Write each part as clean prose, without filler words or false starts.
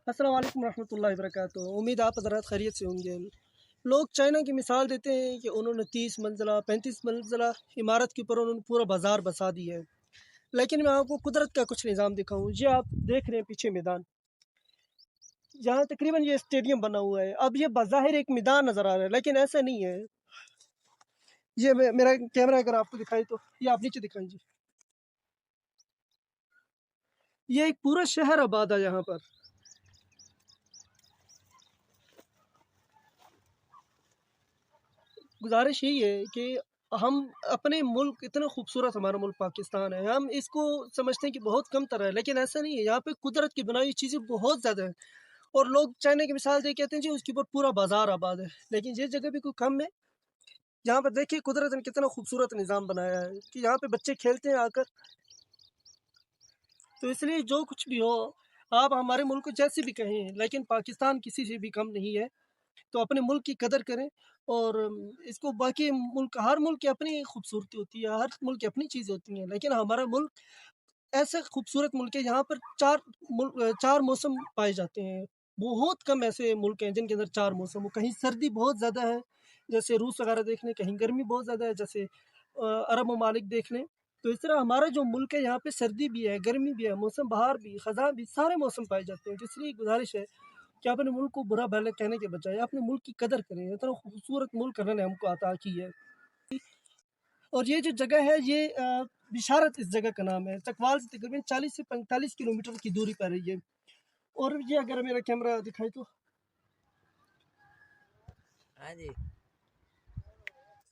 السلام علیکم ورحمۃ اللہ وبرکاتہ۔ امید آپ حضرات خیریت سے ہوں گے۔ لوگ چائنا کی مثال دیتے ہیں کہ انہوں نے 30 منزلہ 35 منزلہ عمارت کے اوپر انہوں نے پورا بازار بسا دی ہے، لیکن میں آپ کو قدرت کا کچھ نظام دکھاؤں۔ یہ آپ دیکھ رہے ہیں پیچھے میدان، جہاں تقریباً یہ اسٹیڈیم بنا ہوا ہے۔ اب یہ بظاہر ایک میدان نظر آ رہا ہے، لیکن ایسا نہیں ہے۔ یہ میرا کیمرہ اگر آپ کو دکھائے تو یہ آپ نیچے دکھائیں جی۔ یہ ایک پورا شہر آباد ہے یہاں پر۔ گزارش یہی ہے کہ ہم اپنے ملک، اتنا خوبصورت ہمارا ملک پاکستان ہے، ہم اس کو سمجھتے ہیں کہ بہت کم تر ہے، لیکن ایسا نہیں ہے۔ یہاں پہ قدرت کی بنائی ہوئی چیزیں بہت زیادہ ہیں، اور لوگ چائنا کی مثال دے کہتے ہیں جی اس کے اوپر پورا بازار آباد ہے، لیکن یہ جگہ بھی کوئی کم ہے؟ یہاں پر دیکھیے قدرت نے کتنا خوبصورت نظام بنایا ہے کہ یہاں پہ بچے کھیلتے ہیں آ کر۔ تو اس لیے جو کچھ بھی ہو، آپ ہمارے ملک کو جیسے بھی کہیں، لیکن پاکستان کسی سے بھی کم نہیں ہے۔ تو اپنے ملک کی قدر کریں، اور اس کو باقی ملک، ہر ملک کی اپنی خوبصورتی ہوتی ہے، ہر ملک کی اپنی چیزیں ہوتی ہیں، لیکن ہمارا ملک ایسا خوبصورت ملک ہے یہاں پر چار موسم پائے جاتے ہیں۔ بہت کم ایسے ملک ہیں جن کے اندر چار موسم ہو۔ کہیں سردی بہت زیادہ ہے جیسے روس وغیرہ دیکھ لیں، کہیں گرمی بہت زیادہ ہے جیسے عرب ممالک دیکھ لیں۔ تو اس طرح ہمارا جو ملک ہے یہاں پہ سردی بھی ہے، گرمی بھی ہے، موسم بہار بھی، خزاں بھی، سارے موسم پائے جاتے ہیں۔ اس لیے گزارش ہے کہ اپنے ملک کو برا بھلا کہنے کے بجائے اپنے ملک کی قدر کریں۔ اتنا خوبصورت ملک اللہ نے ہم کو عطا کی ہے۔ اور یہ جو جگہ ہے یہ بشارت اس جگہ کا نام ہے۔ چکوال سے تقریباً 40 سے 45 کلومیٹر کی دوری پر ہے یہ۔ اور یہ اگر میرا کیمرہ دکھائے تو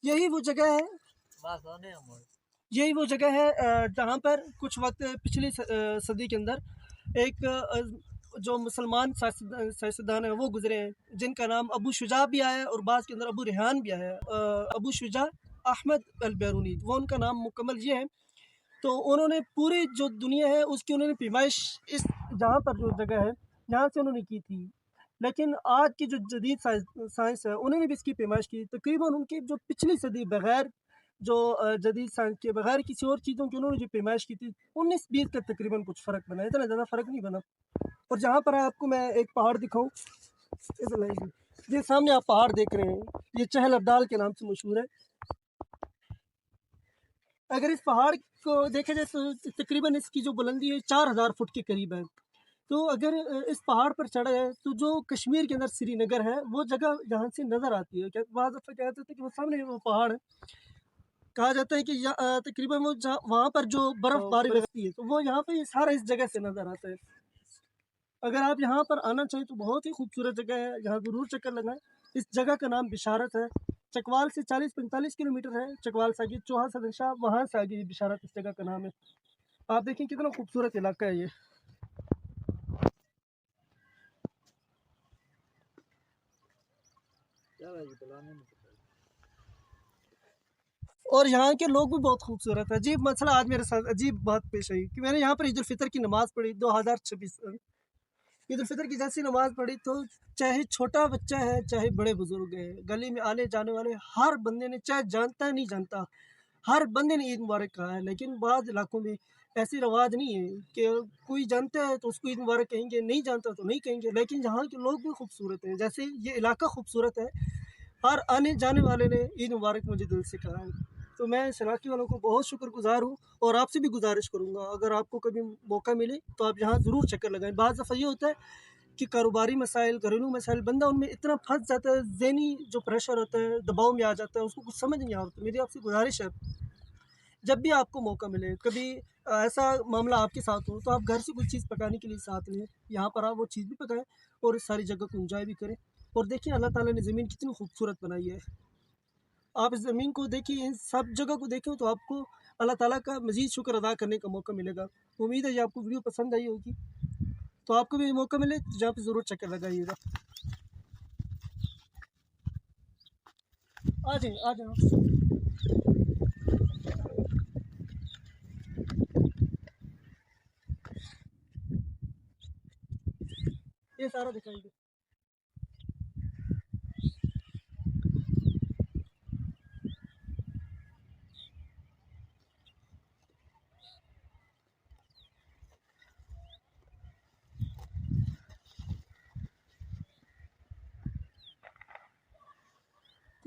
یہی وہ جگہ ہے، یہی وہ جگہ ہے جہاں پر کچھ وقت پچھلی صدی کے اندر ایک جو مسلمان سیاستدان ہیں وہ گزرے ہیں، جن کا نام ابو شجاع بھی آیا ہے اور بعض کے اندر ابو ریحان بھی آیا ہے۔ ابو شجاع احمد البیرونی، وہ ان کا نام مکمل یہ ہے۔ تو انہوں نے پوری جو دنیا ہے اس کی انہوں نے پیمائش اس جہاں پر جو جگہ ہے یہاں سے انہوں نے کی تھی، لیکن آج کی جو جدید سائنس ہے انہوں نے بھی اس کی پیمائش کی۔ تقریباً ان کی جو پچھلی صدی بغیر جو جدید سائنس کے، بغیر کسی اور چیزوں کی انہوں نے جو پیمائش کی تھی، 19-20 کا تقریباً کچھ فرق بنا، اتنا زیادہ فرق نہیں بنا۔ اور جہاں پر آپ کو میں ایک پہاڑ دکھاؤں، یہ سامنے آپ پہاڑ دیکھ رہے ہیں، یہ چہل ابدال کے نام سے مشہور ہے۔ اگر اس پہاڑ کو دیکھا جائے تو تقریباً اس کی جو بلندی ہے 4000 فٹ کے قریب ہے۔ تو اگر اس پہاڑ پر چڑھا جائے تو جو کشمیر کے اندر سری نگر ہے وہ جگہ یہاں سے نظر آتی ہے۔ بعض دفعہ کہتے تھے کہ وہ سامنے وہ پہاڑ ہے، کہا جاتا ہے کہ تقریباً وہ وہاں پر جو برف باری برستی ہے تو وہ یہاں پہ سارا اس جگہ سے نظر آتا ہے۔ اگر آپ یہاں پر آنا چاہیں تو بہت ہی خوبصورت جگہ ہے، یہاں ضرور چکر لگائیں۔ اس جگہ کا نام بشارت ہے۔ چکوال سے 40-45 کلومیٹر ہے، چکوال سے آگے چوہا صدر شاہ، وہاں سے آگے بشارت اس جگہ کا نام ہے۔ آپ دیکھیں کتنا خوبصورت علاقہ ہے یہ۔ اور یہاں کے لوگ بھی بہت خوبصورت ہیں۔ عجیب مسئلہ آج میرے ساتھ عجیب بات پیش آئی کہ میں نے یہاں پر عید الفطر کی نماز پڑھی 2026 عید الفطر کی جیسی نماز پڑھی تو چاہے چھوٹا بچہ ہے چاہے بڑے بزرگ ہیں، گلی میں آنے جانے والے ہر بندے نے، چاہے جانتا ہے نہیں جانتا، ہر بندے نے عید مبارک کہا ہے۔ لیکن بعض علاقوں میں ایسی رواج نہیں ہے کہ کوئی جانتا ہے تو اس کو عید مبارک کہیں گے، نہیں جانتا تو نہیں کہیں گے۔ لیکن یہاں کے لوگ بھی خوبصورت ہیں، جیسے یہ علاقہ خوبصورت ہے، ہر آنے جانے والے نے عید مبارک مجھے دل سے کہا ہے۔ تو میں اس علاقے والوں کو بہت شکر گزار ہوں، اور آپ سے بھی گزارش کروں گا اگر آپ کو کبھی موقع ملے تو آپ یہاں ضرور چکر لگائیں۔ بعض دفعہ یہ ہوتا ہے کہ کاروباری مسائل، گھریلو مسائل، بندہ ان میں اتنا پھنس جاتا ہے، ذہنی جو پریشر ہوتا ہے، دباؤ میں آ جاتا ہے، اس کو کچھ سمجھ نہیں آتا۔ میری آپ سے گزارش ہے جب بھی آپ کو موقع ملے، کبھی ایسا معاملہ آپ کے ساتھ ہو تو آپ گھر سے کوئی چیز پکانے کے لیے ساتھ لیں، یہاں پر آپ وہ چیز بھی پکائیں اور اس ساری جگہ کو انجوائے بھی کریں۔ اور دیکھیں اللہ تعالیٰ نے زمین کتنی خوبصورت بنائی ہے۔ آپ اس زمین کو دیکھیں، ان سب جگہ کو دیکھیں تو آپ کو اللہ تعالیٰ کا مزید شکر ادا کرنے کا موقع ملے گا۔ امید ہے یہ آپ کو ویڈیو پسند آئی ہوگی، تو آپ کو بھی موقع ملے تو جہاں پہ ضرور چکر لگائیے گا۔ آ جائیں آ جائیں، یہ سارا دکھائیں گے۔